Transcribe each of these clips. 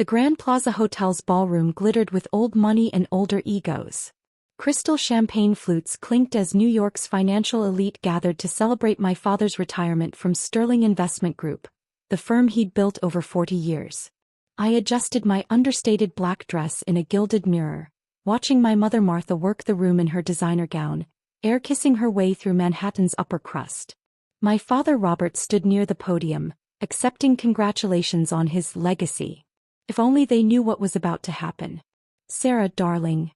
The Grand Plaza Hotel's ballroom glittered with old money and older egos. Crystal champagne flutes clinked as New York's financial elite gathered to celebrate my father's retirement from Sterling Investment Group, the firm he'd built over 40 years. I adjusted my understated black dress in a gilded mirror, watching my mother Martha work the room in her designer gown, air-kissing her way through Manhattan's upper crust. My father Robert stood near the podium, accepting congratulations on his legacy. If only they knew what was about to happen. "Sarah, darling."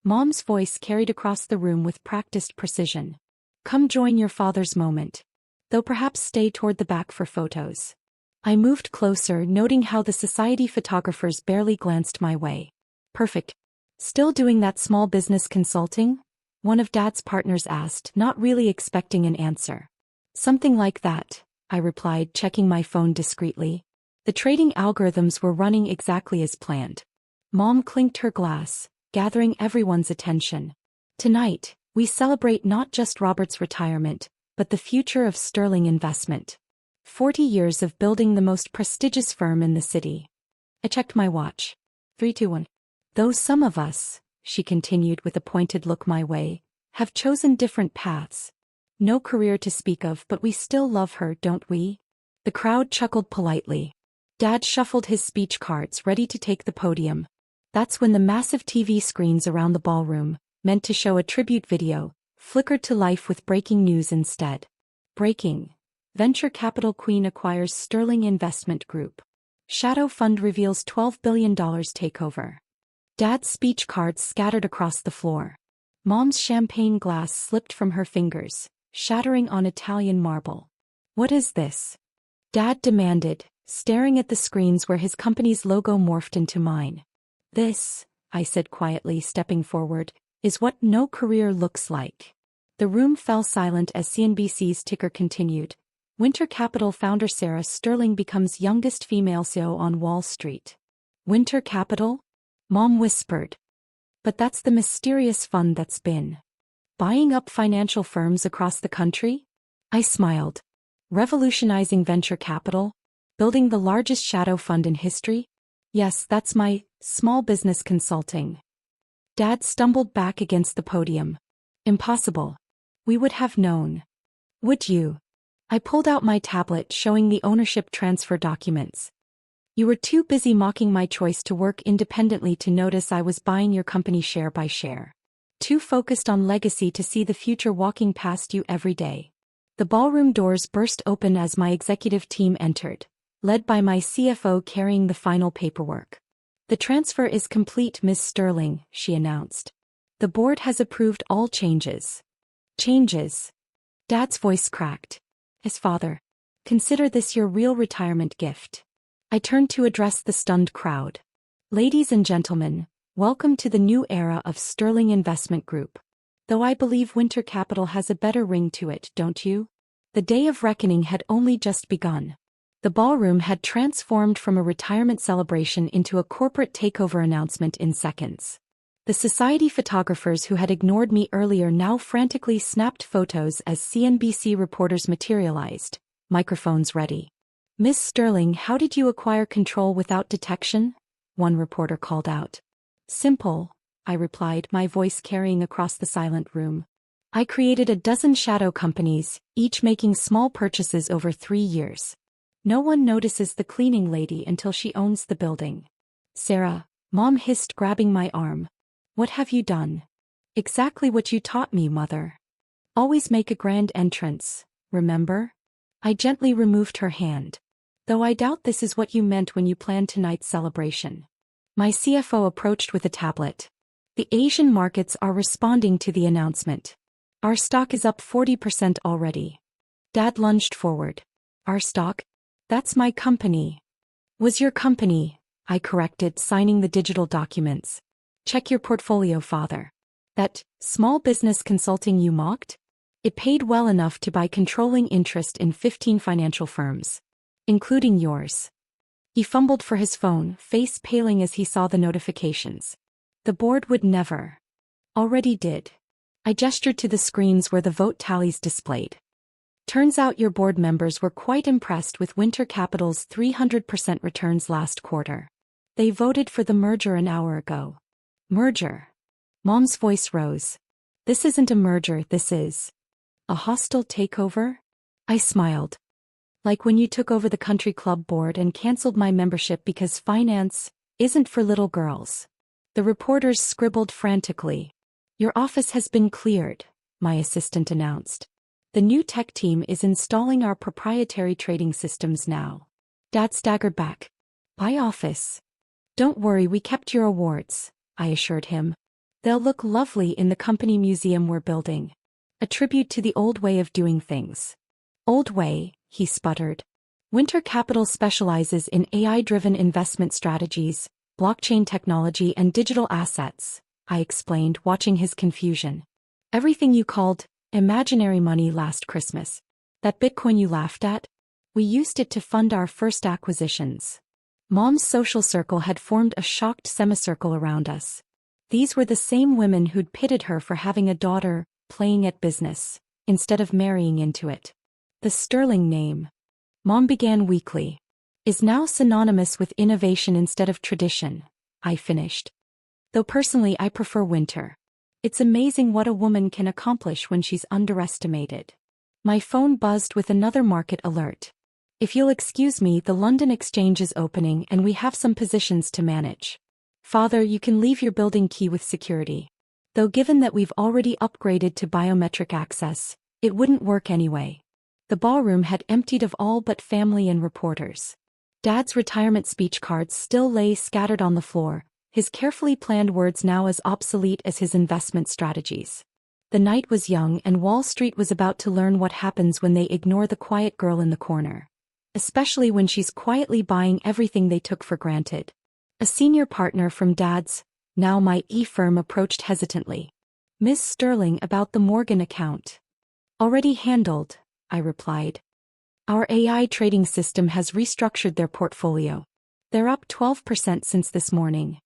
Mom's voice carried across the room with practiced precision. "Come join your father's moment. Though perhaps stay toward the back for photos." I moved closer, noting how the society photographers barely glanced my way. "Perfect. Still doing that small business consulting?" one of Dad's partners asked, not really expecting an answer. "Something like that," I replied, checking my phone discreetly. The trading algorithms were running exactly as planned. Mom clinked her glass, gathering everyone's attention. "Tonight, we celebrate not just Robert's retirement, but the future of Sterling Investment. 40 years of building the most prestigious firm in the city." I checked my watch. 3, 2, 1. "Though some of us," she continued with a pointed look my way, "have chosen different paths. No career to speak of, but we still love her, don't we?" The crowd chuckled politely. Dad shuffled his speech cards, ready to take the podium. That's when the massive TV screens around the ballroom, meant to show a tribute video, flickered to life with breaking news instead. Breaking. Venture capital queen acquires Sterling Investment Group. Shadow fund reveals $12 billion takeover. Dad's speech cards scattered across the floor. Mom's champagne glass slipped from her fingers, shattering on Italian marble. "What is this?" Dad demanded, staring at the screens where his company's logo morphed into mine. "This," I said quietly, stepping forward, "is what no career looks like." The room fell silent as CNBC's ticker continued. Winter Capital founder Sarah Sterling becomes youngest female CEO on Wall Street. "Winter Capital?" Mom whispered. "But that's the mysterious fund that's been buying up financial firms across the country?" I smiled. "Revolutionizing venture capital? Building the largest shadow fund in history? Yes, that's my small business consulting." Dad stumbled back against the podium. "Impossible. We would have known." "Would you?" I pulled out my tablet showing the ownership transfer documents. "You were too busy mocking my choice to work independently to notice I was buying your company share by share. Too focused on legacy to see the future walking past you every day." The ballroom doors burst open as my executive team entered, led by my CFO carrying the final paperwork. "The transfer is complete, Miss Sterling," she announced. "The board has approved all changes." "Changes?" Dad's voice cracked. "As father, consider this your real retirement gift." I turned to address the stunned crowd. "Ladies and gentlemen, welcome to the new era of Sterling Investment Group. Though I believe Winter Capital has a better ring to it, don't you?" The day of reckoning had only just begun. The ballroom had transformed from a retirement celebration into a corporate takeover announcement in seconds. The society photographers who had ignored me earlier now frantically snapped photos as CNBC reporters materialized, microphones ready. "Miss Sterling, how did you acquire control without detection?" one reporter called out. "Simple," I replied, my voice carrying across the silent room. "I created a dozen shadow companies, each making small purchases over 3 years. No one notices the cleaning lady until she owns the building." "Sarah," Mom hissed, grabbing my arm. "What have you done?" "Exactly what you taught me, Mother. Always make a grand entrance, remember?" I gently removed her hand. "Though I doubt this is what you meant when you planned tonight's celebration." My CFO approached with a tablet. "The Asian markets are responding to the announcement. Our stock is up 40% already." Dad lunged forward. "Our stock? That's my company." "Was your company," I corrected, signing the digital documents. "Check your portfolio, Father. That small business consulting you mocked? It paid well enough to buy controlling interest in 15 financial firms, including yours." He fumbled for his phone, face paling as he saw the notifications. "The board would never." "Already did." I gestured to the screens where the vote tallies displayed. "Turns out your board members were quite impressed with Winter Capital's 300% returns last quarter." They voted for the merger an hour ago. Merger? Mom's voice rose. This isn't a merger, this is a hostile takeover? I smiled. Like when you took over the country club board and canceled my membership because finance isn't for little girls. The reporters scribbled frantically. Your office has been cleared, my assistant announced. The new tech team is installing our proprietary trading systems now. Dad staggered back. My office? Don't worry, we kept your awards, I assured him. They'll look lovely in the company museum we're building. A tribute to the old way of doing things. Old way, he sputtered. Winter Capital specializes in AI-driven investment strategies, blockchain technology and digital assets, I explained, watching his confusion. Everything you called imaginary money last Christmas. That Bitcoin you laughed at? We used it to fund our first acquisitions. Mom's social circle had formed a shocked semicircle around us. These were the same women who'd pitted her for having a daughter playing at business, instead of marrying into it. The Sterling name, Mom began weakly, is now synonymous with innovation instead of tradition, I finished. Though personally I prefer Winter. It's amazing what a woman can accomplish when she's underestimated. My phone buzzed with another market alert. If you'll excuse me, the London Exchange is opening and we have some positions to manage. Father, you can leave your building key with security. Though given that we've already upgraded to biometric access, it wouldn't work anyway. The ballroom had emptied of all but family and reporters. Dad's retirement speech cards still lay scattered on the floor, his carefully planned words now as obsolete as his investment strategies. The night was young and Wall Street was about to learn what happens when they ignore the quiet girl in the corner. Especially when she's quietly buying everything they took for granted. A senior partner from Dad's, now my firm, approached hesitantly. Miss Sterling, about the Morgan account. Already handled, I replied. Our AI trading system has restructured their portfolio. They're up 12% since this morning.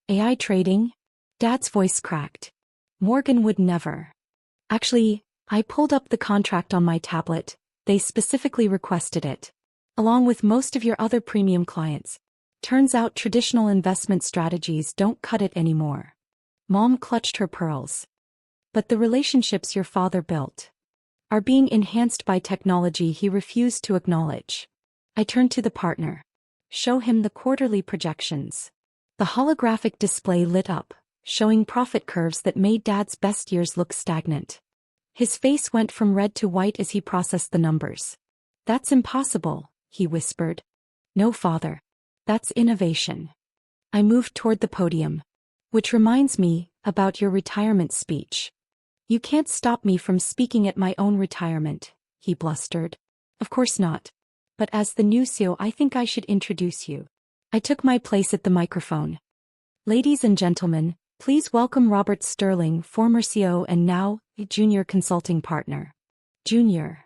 AI trading? Dad's voice cracked. Morgan would never. Actually, I pulled up the contract on my tablet. They specifically requested it. Along with most of your other premium clients. Turns out traditional investment strategies don't cut it anymore. Mom clutched her pearls. But the relationships your father built are being enhanced by technology he refused to acknowledge. I turned to the partner. Show him the quarterly projections. The holographic display lit up, showing profit curves that made Dad's best years look stagnant. His face went from red to white as he processed the numbers. That's impossible, he whispered. No, father. That's innovation. I moved toward the podium. Which reminds me, about your retirement speech. You can't stop me from speaking at my own retirement, he blustered. Of course not. But as the new CEO, I think I should introduce you. I took my place at the microphone. Ladies and gentlemen, please welcome Robert Sterling, former CEO and now a junior consulting partner. Junior.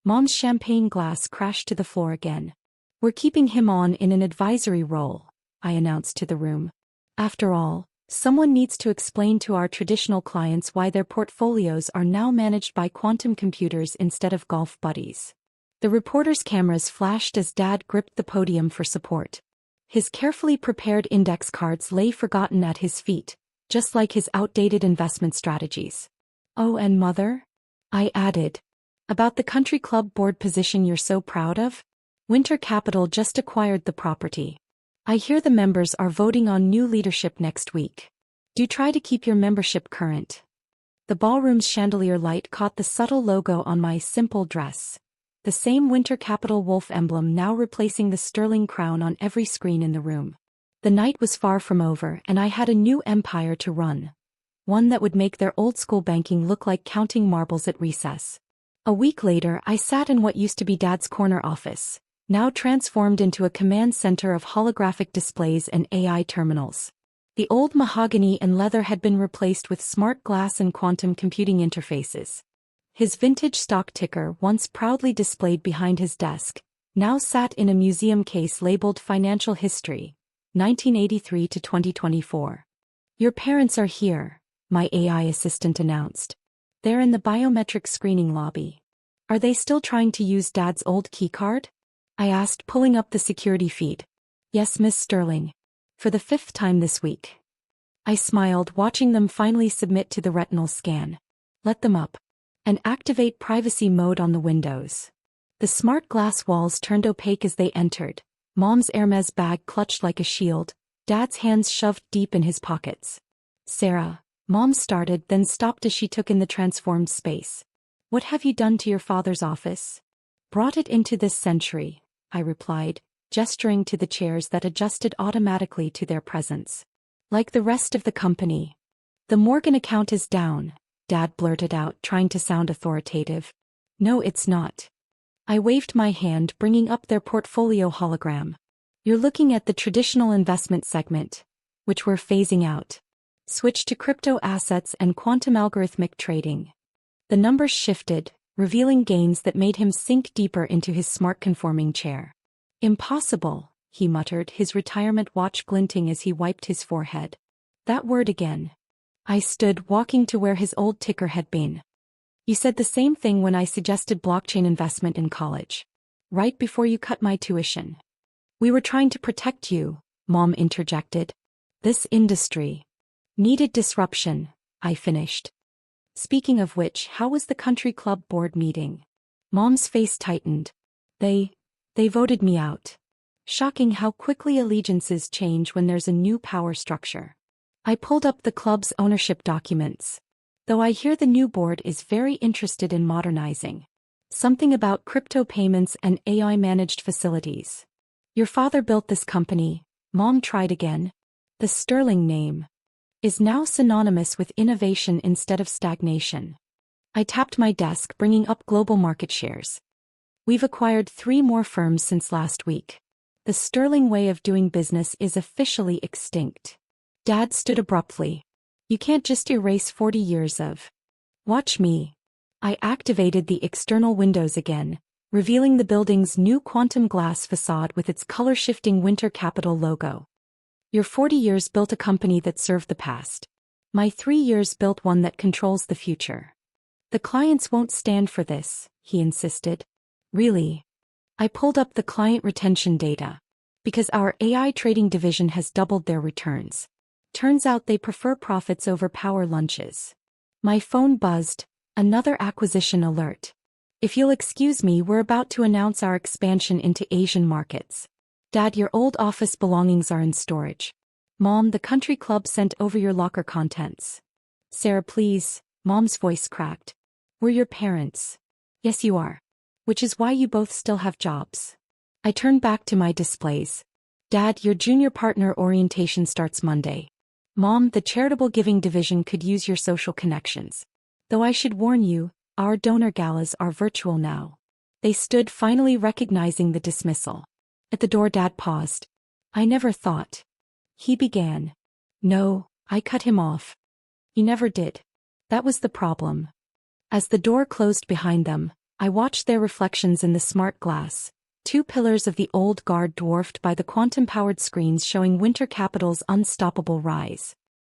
Mom's champagne glass crashed to the floor again. We're keeping him on in an advisory role, I announced to the room. After all, someone needs to explain to our traditional clients why their portfolios are now managed by quantum computers instead of golf buddies. The reporters' cameras flashed as Dad gripped the podium for support. His carefully prepared index cards lay forgotten at his feet, just like his outdated investment strategies. Oh, and Mother? I added. About the country club board position you're so proud of? Winter Capital just acquired the property. I hear the members are voting on new leadership next week. Do try to keep your membership current. The ballroom's chandelier light caught the subtle logo on my simple dress. The same Winter Capital wolf emblem now replacing the sterling crown on every screen in the room. The night was far from over and I had a new empire to run. One that would make their old-school banking look like counting marbles at recess. A week later I sat in what used to be Dad's corner office, now transformed into a command center of holographic displays and AI terminals. The old mahogany and leather had been replaced with smart glass and quantum computing interfaces. His vintage stock ticker, once proudly displayed behind his desk, now sat in a museum case labeled Financial History, 1983 to 2024. Your parents are here, my AI assistant announced. They're in the biometric screening lobby. Are they still trying to use Dad's old keycard? I asked, pulling up the security feed. Yes, Miss Sterling. For the 5th time this week. I smiled, watching them finally submit to the retinal scan. Let them up. And activate privacy mode on the windows. The smart glass walls turned opaque as they entered. Mom's Hermes bag clutched like a shield, Dad's hands shoved deep in his pockets. Sarah, Mom started, then stopped as she took in the transformed space. What have you done to your father's office? Brought it into this century, I replied, gesturing to the chairs that adjusted automatically to their presence. Like the rest of the company. The Morgan account is down, Dad blurted out, trying to sound authoritative. No, it's not. I waved my hand, bringing up their portfolio hologram. You're looking at the traditional investment segment, which we're phasing out. Switch to crypto assets and quantum algorithmic trading. The numbers shifted, revealing gains that made him sink deeper into his smart-conforming chair. Impossible, he muttered, his retirement watch glinting as he wiped his forehead. That word again. I stood, walking to where his old ticker had been. You said the same thing when I suggested blockchain investment in college. Right before you cut my tuition. We were trying to protect you, Mom interjected. This industry needed disruption, I finished. Speaking of which, how was the country club board meeting? Mom's face tightened. They voted me out. Shocking how quickly allegiances change when there's a new power structure. I pulled up the club's ownership documents. Though I hear the new board is very interested in modernizing. Something about crypto payments and AI-managed facilities. Your father built this company, Mom tried again. The Sterling name is now synonymous with innovation instead of stagnation. I tapped my desk, bringing up global market shares. We've acquired 3 more firms since last week. The Sterling way of doing business is officially extinct. Dad stood abruptly. You can't just erase 40 years of. Watch me. I activated the external windows again, revealing the building's new quantum glass facade with its color-shifting Winter Capital logo. Your 40 years built a company that served the past. My 3 years built one that controls the future. The clients won't stand for this, he insisted. Really? I pulled up the client retention data. Because our AI trading division has doubled their returns. Turns out they prefer profits over power lunches. My phone buzzed, another acquisition alert. If you'll excuse me, we're about to announce our expansion into Asian markets. Dad, your old office belongings are in storage. Mom, the country club sent over your locker contents. Sarah, please, Mom's voice cracked. We're your parents. Yes, you are. Which is why you both still have jobs. I turned back to my displays. Dad, your junior partner orientation starts Monday. Mom, the charitable giving division could use your social connections. Though I should warn you, our donor galas are virtual now. They stood, finally recognizing the dismissal. At the door, Dad paused. I never thought. He began. No, I cut him off. You never did. That was the problem. As the door closed behind them, I watched their reflections in the smart glass, 2 pillars of the old guard dwarfed by the quantum-powered screens showing Winter Capital's unstoppable rise.